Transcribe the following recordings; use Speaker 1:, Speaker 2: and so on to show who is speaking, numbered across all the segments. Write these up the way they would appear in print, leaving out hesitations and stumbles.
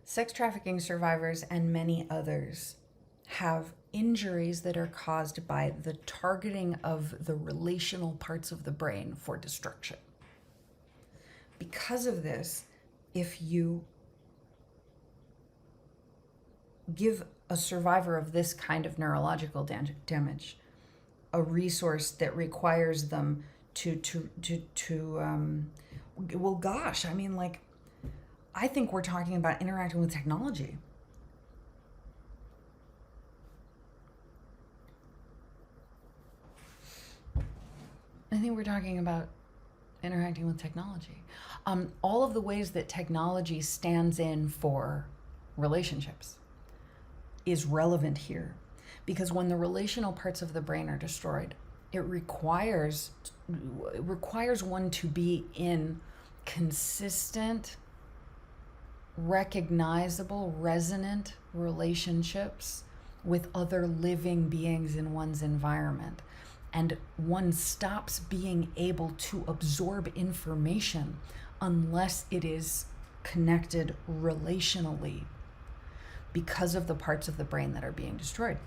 Speaker 1: Sex trafficking survivors and many others have injuries that are caused by the targeting of the relational parts of the brain for destruction. Because of this, if you give a survivor of this kind of neurological damage a resource that requires them well, gosh, I mean, like, I think we're talking about interacting with technology. I think we're talking about interacting with technology. All of the ways that technology stands in for relationships is relevant here, because when the relational parts of the brain are destroyed, it requires one to be in consistent, recognizable, resonant relationships with other living beings in one's environment. And one stops being able to absorb information unless it is connected relationally, because of the parts of the brain that are being destroyed.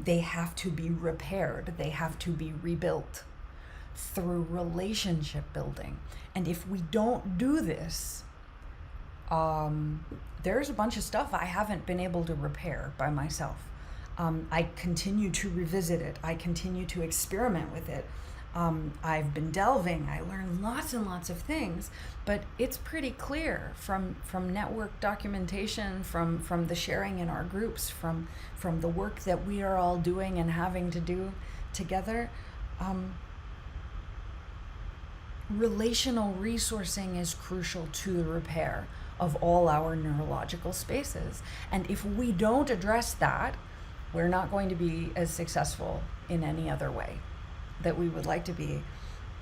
Speaker 1: They have to be repaired. They have to be rebuilt through relationship building. And if we don't do this, there's a bunch of stuff I haven't been able to repair by myself. I continue to revisit it. I continue to experiment with it. I've been delving. I learned lots and lots of things, but it's pretty clear from network documentation, from the sharing in our groups, from the work that we are all doing and having to do together. Relational resourcing is crucial to the repair of all our neurological spaces. And if we don't address that, we're not going to be as successful in any other way that we would like to be.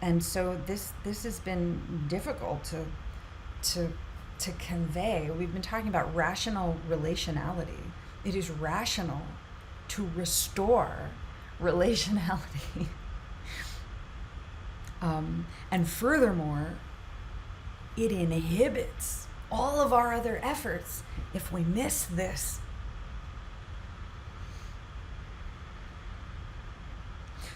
Speaker 1: And so this has been difficult to convey. We've been talking about rational relationality. It is rational to restore relationality. And furthermore, it inhibits all of our other efforts if we miss this.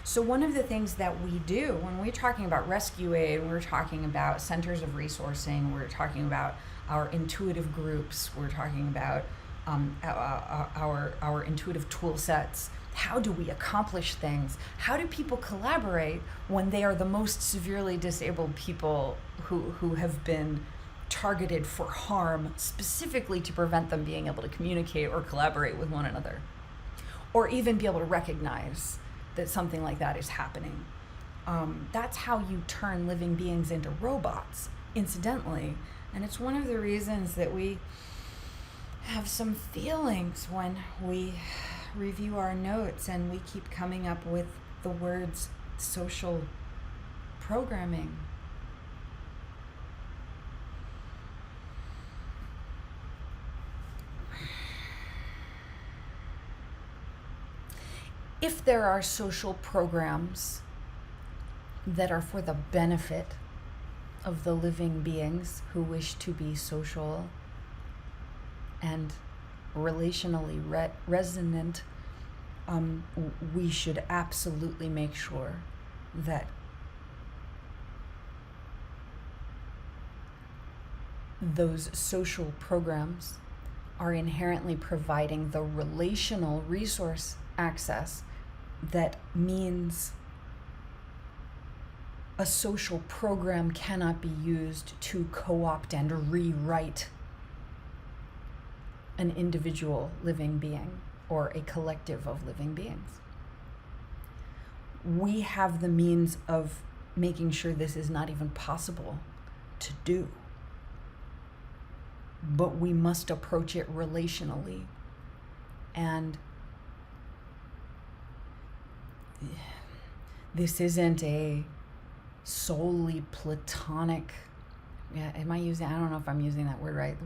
Speaker 1: So one of the things that we do when we're talking about rescue aid, we're talking about centers of resourcing, we're talking about our intuitive groups, we're talking about our intuitive tool sets. How do we accomplish things? How do people collaborate when they are the most severely disabled people who have been targeted for harm, specifically to prevent them being able to communicate or collaborate with one another, or even be able to recognize that something like that is happening? That's how you turn living beings into robots, incidentally. And it's one of the reasons that we have some feelings when we review our notes and we keep coming up with the words social programming. If there are social programs that are for the benefit of the living beings who wish to be social and relationally resonant, we should absolutely make sure that those social programs are inherently providing the relational resource access that means a social program cannot be used to co-opt and rewrite an individual living being or a collective of living beings. We have the means of making sure this is not even possible to do, but we must approach it relationally. And this isn't a solely platonic, I don't know if I'm using that word right.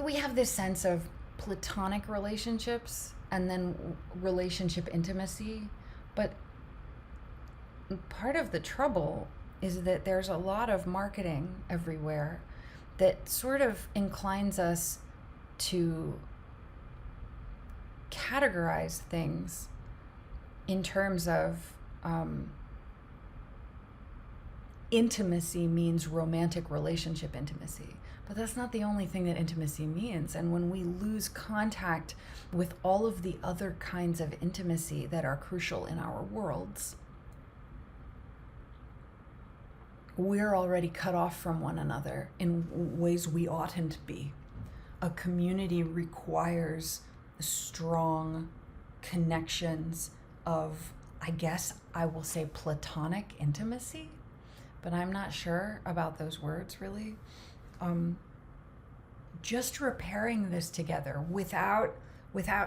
Speaker 1: We have this sense of platonic relationships and then relationship intimacy, but part of the trouble is that there's a lot of marketing everywhere that sort of inclines us to categorize things in terms of intimacy means romantic relationship intimacy. But that's not the only thing that intimacy means. And when we lose contact with all of the other kinds of intimacy that are crucial in our worlds, we're already cut off from one another in ways we oughtn't be. A community requires strong connections of, I guess I will say, platonic intimacy, but I'm not sure about those words really. Just repairing this together without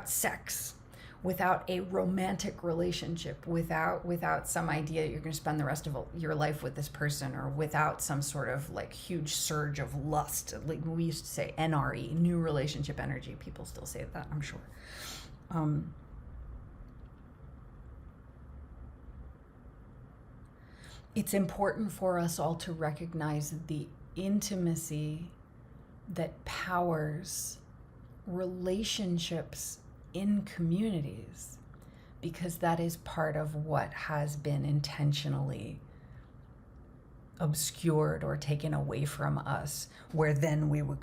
Speaker 1: sex, without a romantic relationship, without some idea you're going to spend the rest of your life with this person, or without some sort of like huge surge of lust. Like we used to say NRE, new relationship energy. People still say that, I'm sure. It's important for us all to recognize the intimacy that powers relationships in communities, because that is part of what has been intentionally obscured or taken away from us, where then we would,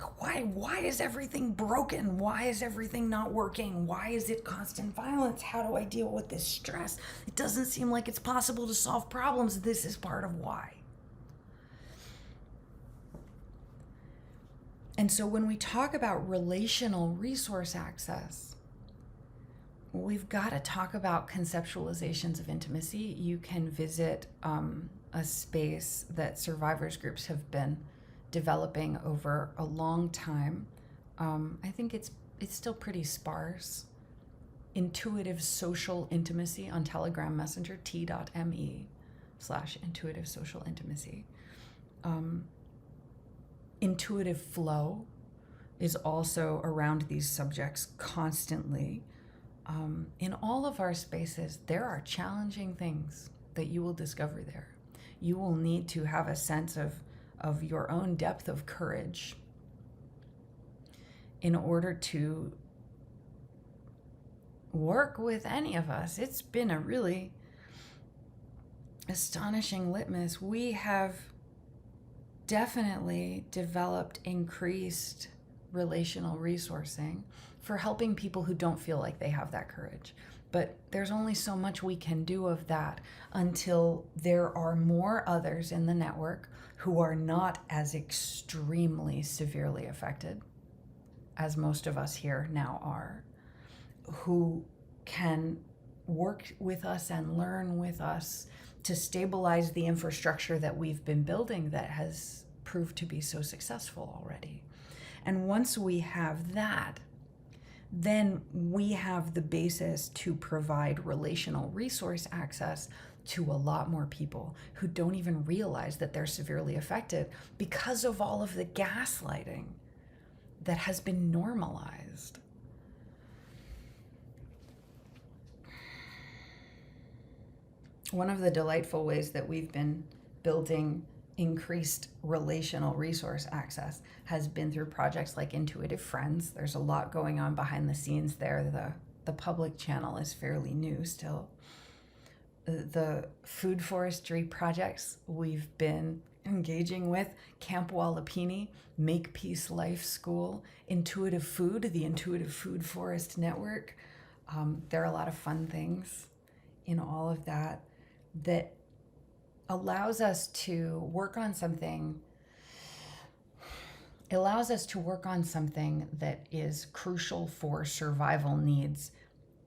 Speaker 1: why is everything broken? Why is everything not working? Why is it constant violence? How do I deal with this stress? It doesn't seem like it's possible to solve problems. This is part of why. And so when we talk about relational resource access, we've got to talk about conceptualizations of intimacy. You can visit a space that survivors groups have been developing over a long time. I think it's still pretty sparse. Intuitive social intimacy on Telegram Messenger, t.me/intuitive social intimacy. Intuitive flow is also around these subjects constantly. In all of our spaces, there are challenging things that you will discover there. You will need to have a sense of your own depth of courage in order to work with any of us. It's been a really astonishing litmus. We have definitely developed increased relational resourcing for helping people who don't feel like they have that courage. But there's only so much we can do of that until there are more others in the network who are not as extremely severely affected as most of us here now are, who can work with us and learn with us to stabilize the infrastructure that we've been building that has proved to be so successful already. And once we have that, then we have the basis to provide relational resource access to a lot more people who don't even realize that they're severely affected because of all of the gaslighting that has been normalized. One of the delightful ways that we've been building increased relational resource access has been through projects like Intuitive Friends. There's a lot going on behind the scenes there. The public channel is fairly new still. The food forestry projects we've been engaging with, Camp Walapini, Make Peace Life School, Intuitive Food, the Intuitive Food Forest Network. There are a lot of fun things in all of that that allows us to work on something. It allows us to work on something that is crucial for survival needs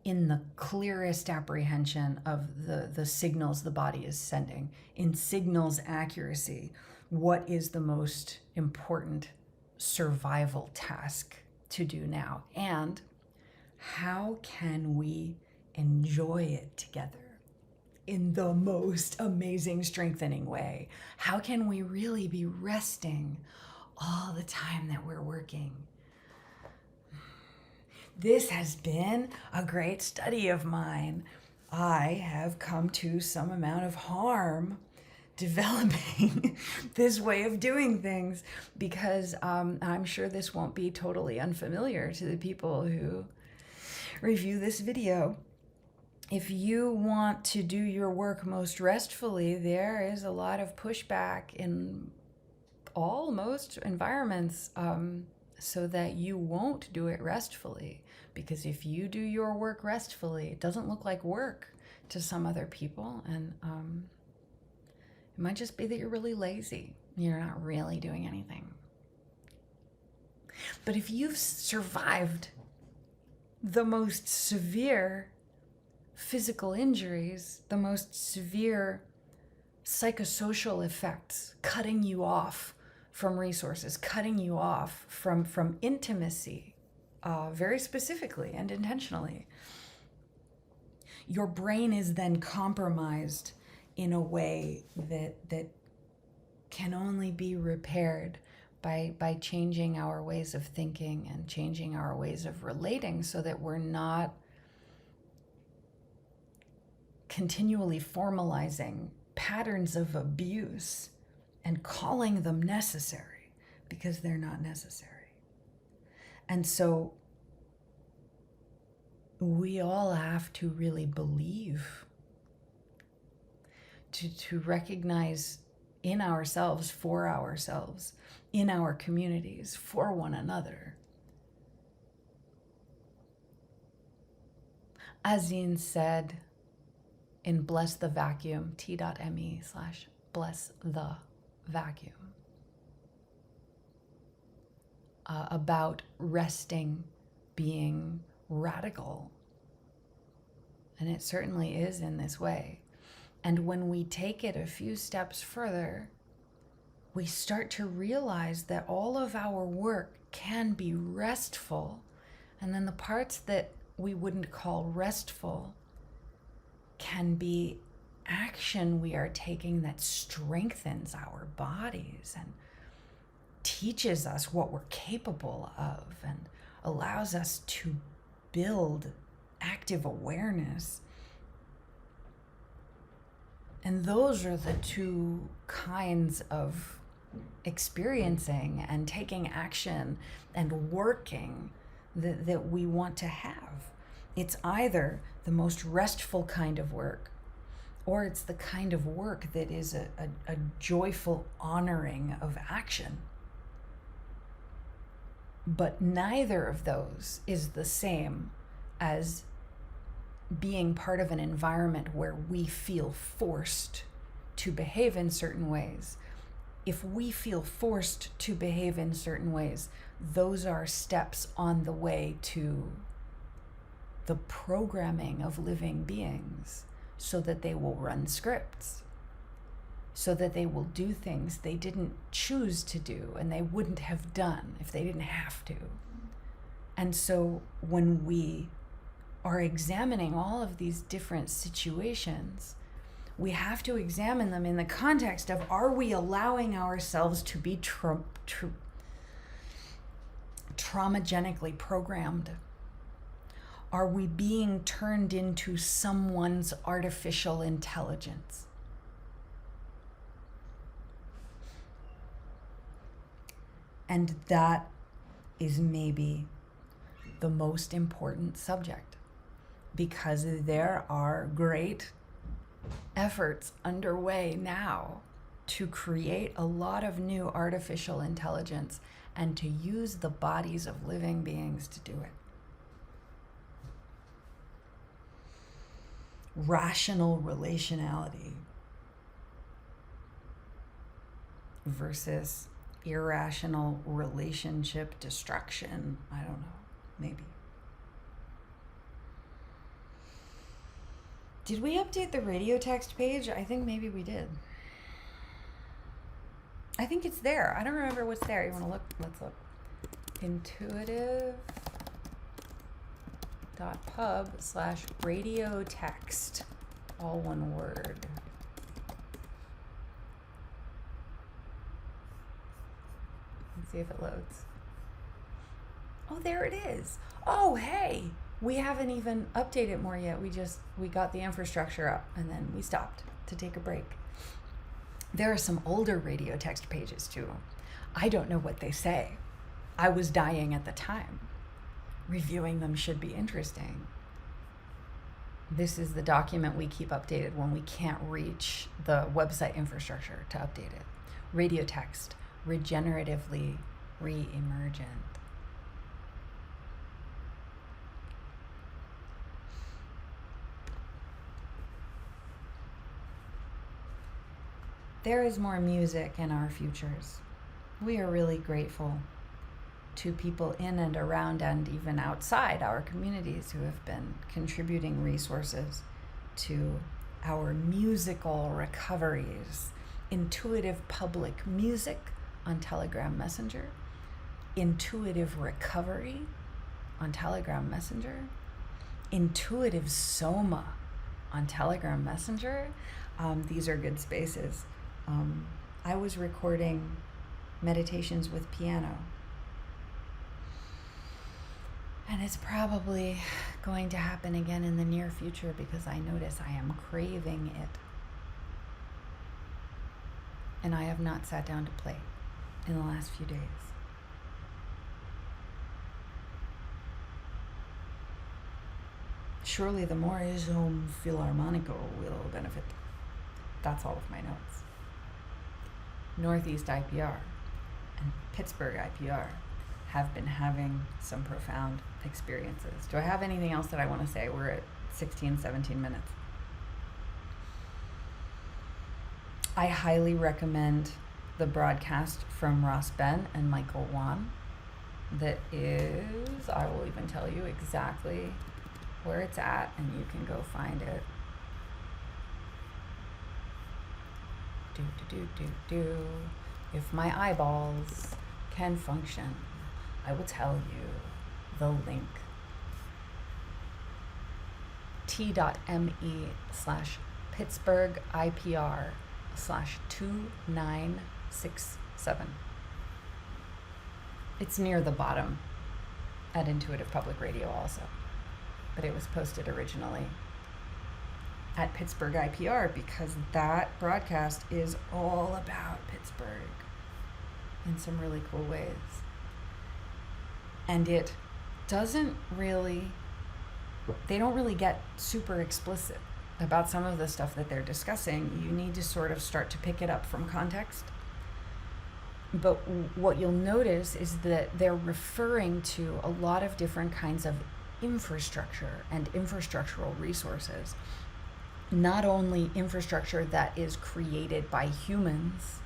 Speaker 1: in the clearest apprehension of the signals the body is sending, in signals accuracy. What is the most important survival task to do now? And how can we enjoy it together in the most amazing, strengthening way? How can we really be resting all the time that we're working? This has been a great study of mine. I have come to some amount of harm developing this way of doing things, because I'm sure this won't be totally unfamiliar to the people who review this video. If you want to do your work most restfully, there is a lot of pushback in most environments, so that you won't do it restfully. Because if you do your work restfully, it doesn't look like work to some other people, and it might just be that you're really lazy. You're not really doing anything. But if you've survived the most severe physical injuries, the most severe psychosocial effects, cutting you off from resources, cutting you off from intimacy, very specifically and intentionally, your brain is then compromised in a way that can only be repaired by changing our ways of thinking and changing our ways of relating, so that we're not continually formalizing patterns of abuse and calling them necessary because they're not necessary. And so we all have to really believe, to recognize in ourselves, for ourselves, in our communities, for one another. Azin said in Bless the Vacuum, t.me/bless the vacuum, about resting being radical. And it certainly is in this way. And when we take it a few steps further, we start to realize that all of our work can be restful. And then the parts that we wouldn't call restful can be action we are taking that strengthens our bodies and teaches us what we're capable of and allows us to build active awareness. And those are the two kinds of experiencing and taking action and working that we want to have. It's either the most restful kind of work, or it's the kind of work that is a joyful honoring of action. But neither of those is the same as being part of an environment where we feel forced to behave in certain ways. If we feel forced to behave in certain ways, those are steps on the way to the programming of living beings, so that they will run scripts, so that they will do things they didn't choose to do and they wouldn't have done if they didn't have to. And so when we are examining all of these different situations, we have to examine them in the context of, are we allowing ourselves to be traumagenically programmed? Are we being turned into someone's artificial intelligence? And that is maybe the most important subject, because there are great efforts underway now to create a lot of new artificial intelligence and to use the bodies of living beings to do it. Rational relationality versus irrational relationship destruction. I don't know, maybe. Did we update the radio text page? I think maybe we did. I think it's there. I don't remember what's there. You want to look? Let's look. intuitive.pub/radio text. All one word. Let's see if it loads. Oh, there it is. Oh, hey. We haven't even updated more yet. We got the infrastructure up and then we stopped to take a break. There are some older radio text pages too. I don't know what they say. I was dying at the time. Reviewing them should be interesting. This is the document we keep updated when we can't reach the website infrastructure to update it. Radio text, regeneratively re-emergent. There is more music in our futures. We are really grateful to people in and around and even outside our communities who have been contributing resources to our musical recoveries. Intuitive public music on Telegram Messenger, intuitive recovery on Telegram Messenger, intuitive soma on Telegram Messenger. These are good spaces. I was recording meditations with piano, and it's probably going to happen again in the near future because I notice I am craving it. And I have not sat down to play in the last few days. Surely the Morisum Philharmonico will benefit. That's all of my notes. Northeast IPR and Pittsburgh IPR have been having some profound experiences. Do I have anything else that I want to say? We're at 16, 17 minutes. I highly recommend the broadcast from Ross Ben and Michael Wan. That is, I will even tell you exactly where it's at, and you can go find it. If my eyeballs can function, I will tell you the link. t.me/Pittsburgh IPR/2967. It's near the bottom at Intuitive Public Radio also, but it was posted originally at Pittsburgh IPR because that broadcast is all about Pittsburgh in some really cool ways. And it doesn't really, they don't really get super explicit about some of the stuff that they're discussing. You need to sort of start to pick it up from context. But what you'll notice is that they're referring to a lot of different kinds of infrastructure and infrastructural resources. Not only infrastructure that is created by humans,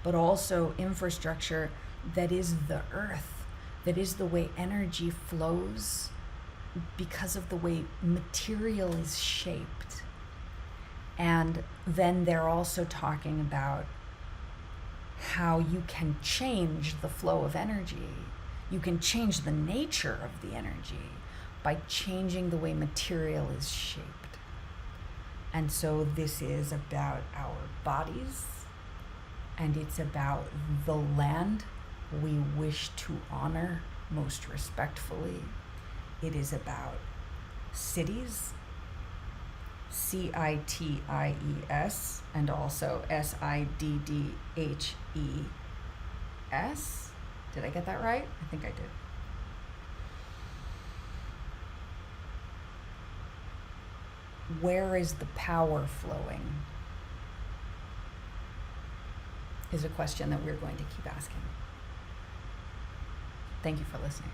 Speaker 1: but also infrastructure that is the earth, that is the way energy flows because of the way material is shaped. And then they're also talking about how you can change the flow of energy. You can change the nature of the energy by changing the way material is shaped. And so this is about our bodies, and it's about the land we wish to honor most respectfully. It is about cities, CITIES, and also SIDDHES. Did I get that right? I think I did. Where is the power flowing? Is a question that we're going to keep asking. Thank you for listening.